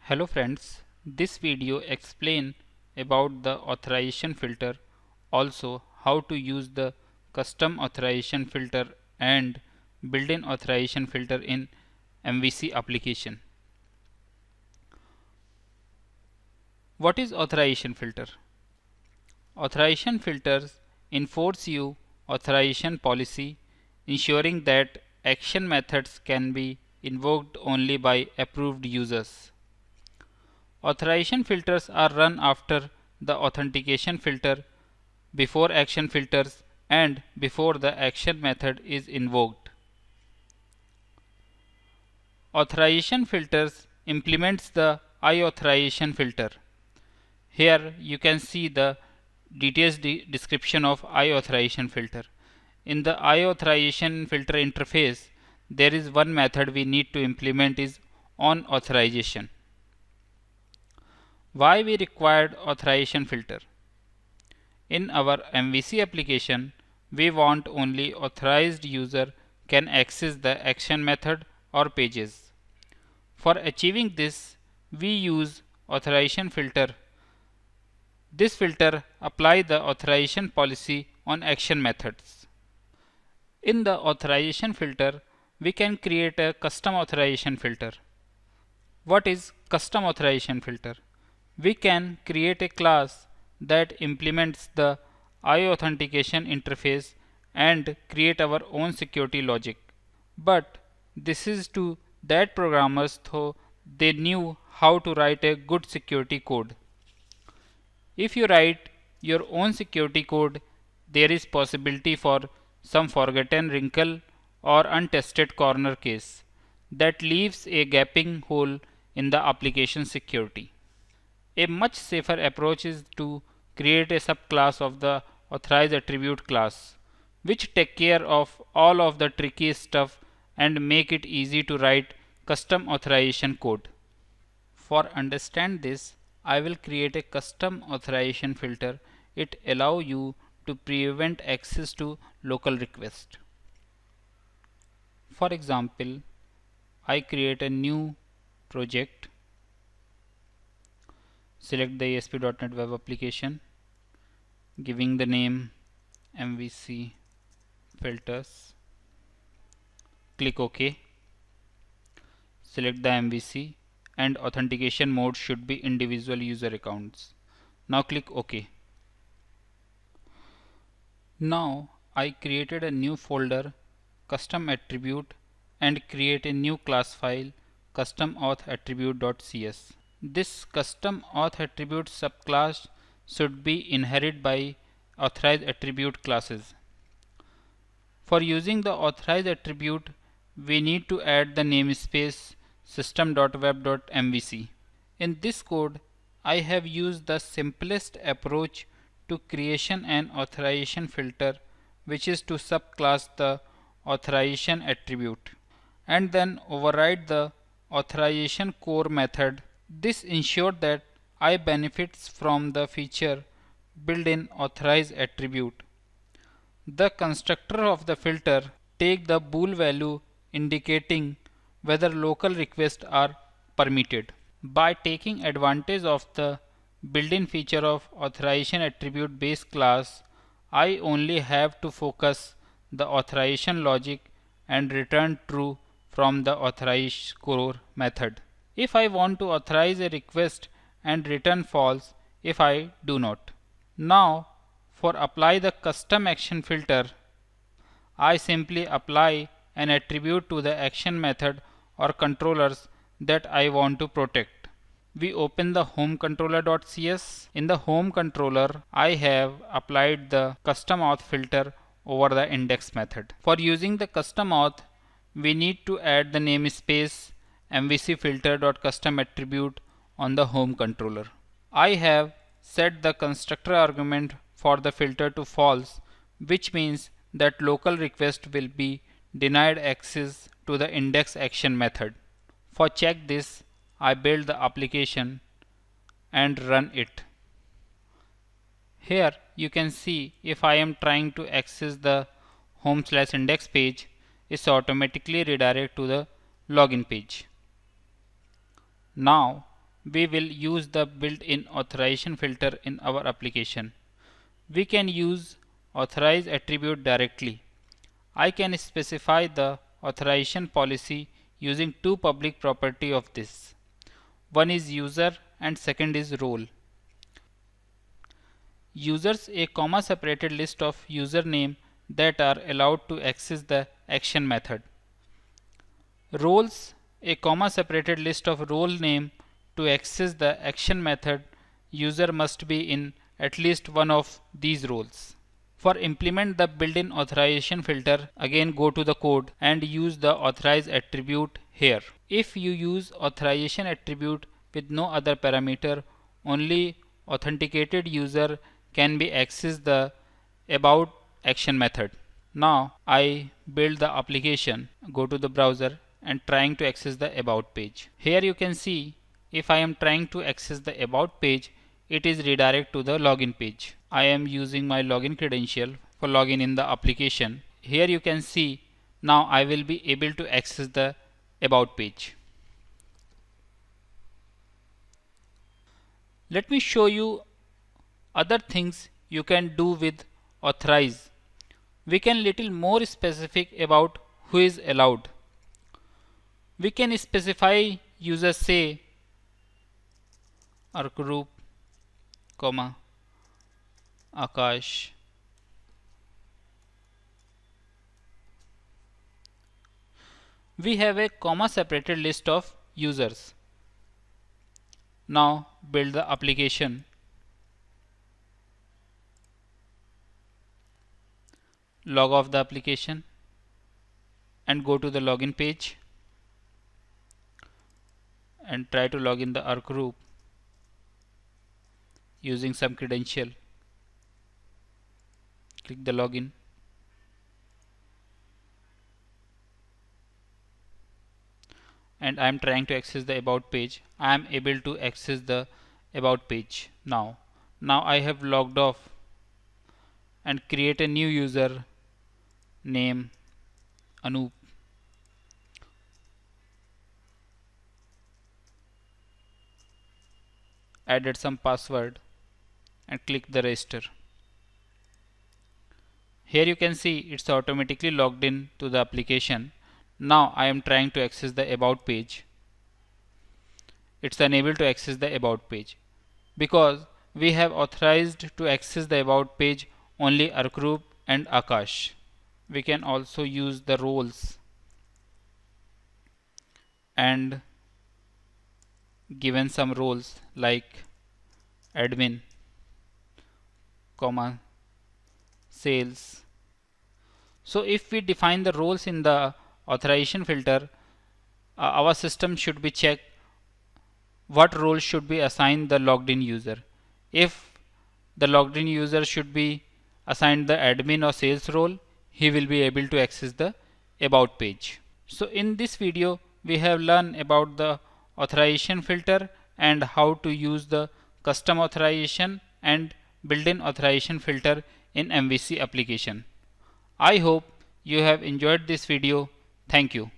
Hello friends, this video explain about the authorization filter, also how to use the custom authorization filter and built-in authorization filter in MVC application. What is authorization filter? Authorization filters enforce you authorization policy, ensuring that action methods can be invoked only by approved users. Authorization filters are run after the authentication filter, before action filters, and before the action method is invoked. Authorization filters implements the iAuthorization filter. Here you can see the detailed description of iAuthorization filter. In the iAuthorization filter interface, there is one method we need to implement is onAuthorization. Why we required authorization filter? In our MVC application, we want only authorized user can access the action method or pages. For achieving this, we use authorization filter. This filter apply the authorization policy on action methods. In the authorization filter, we can create a custom authorization filter. What is custom authorization filter? We can create a class that implements the iAuthentication interface and create our own security logic. But this is to that programmers though they knew how to write a good security code. If you write your own security code, there is possibility for some forgotten wrinkle or untested corner case that leaves a gaping hole in the application security. A much safer approach is to create a subclass of the authorized attribute class, which take care of all of the tricky stuff and make it easy to write custom authorization code. For understand this, I will create a custom authorization filter. It allow you to prevent access to local request. For example, I create a new project, select the ASP.NET Web application, giving the name MVC filters, click OK, select the MVC and authentication mode should be individual user accounts. Now click OK. Now I created a new folder custom attribute and create a new class file customAuthAttribute.cs. This custom auth attribute subclass should be inherited by authorized attribute classes. For using the authorized attribute, we need to add the namespace system.web.mvc. In this code, I have used the simplest approach to creation and authorization filter, which is to subclass the authorization attribute and then override the authorization core method. This ensures that I benefits from the feature built-in authorized attribute. The constructor of the filter take the bool value indicating whether local requests are permitted. By taking advantage of the built-in feature of authorization attribute base class, I only have to focus the authorization logic and return true from the authorize core method if I want to authorize a request and return false if I do not. Now for apply the custom action filter, I simply apply an attribute to the action method or controllers that I want to protect. We open the home controller.cs. In the home controller, I have applied the custom auth filter over the index method. For using the custom auth, we need to add the namespace MVC filter.custom attribute on the home controller. I have set the constructor argument for the filter to false, which means that local request will be denied access to the index action method. For check this, I build the application and run it. Here you can see if I am trying to access the home/index page, it's automatically redirect to the login page. Now we will use the built-in authorization filter in our application. We can use authorize attribute directly. I can specify the authorization policy using two public property of this. One is user and second is role. Users a comma separated list of username that are allowed to access the action method. Roles a comma separated list of role name to access the action method. User must be in at least one of these roles. For implement the built-in authorization filter, again go to the code and use the authorize attribute here. If you use authorization attribute with no other parameter, only authenticated user can be accessed the about action method. Now I build the application, go to the browser and trying to access the about page. Here you can see if I am trying to access the about page, it is redirect to the login page. I am using my login credential for login in the application. Here you can see now I will be able to access the about page. Let me show you other things you can do with authorize. We can little more specific about who is allowed. We can specify user say our group, comma, Akash. We have a comma separated list of users. Now build the application. Log off the application and go to the login page and try to log in the our group using some credential. Click the login. And I am trying to access the about page. I am able to access the about page now. Now I have logged off and create a new user name Anup. Added some password and click the register. Here you can see it's automatically logged in to the application. Now I am trying to access the about page. It's unable to access the about page because we have authorized to access the about page only Argroup and Akash. We can also use the roles and given some roles like admin, comma, sales. So if we define the roles in the authorization filter, our system should be checked what role should be assigned the logged in user. If the logged in user should be assigned the admin or sales role, he will be able to access the about page. So in this video we have learned about the authorization filter and how to use the custom authorization and built-in authorization filter in MVC application. I hope you have enjoyed this video. Thank you.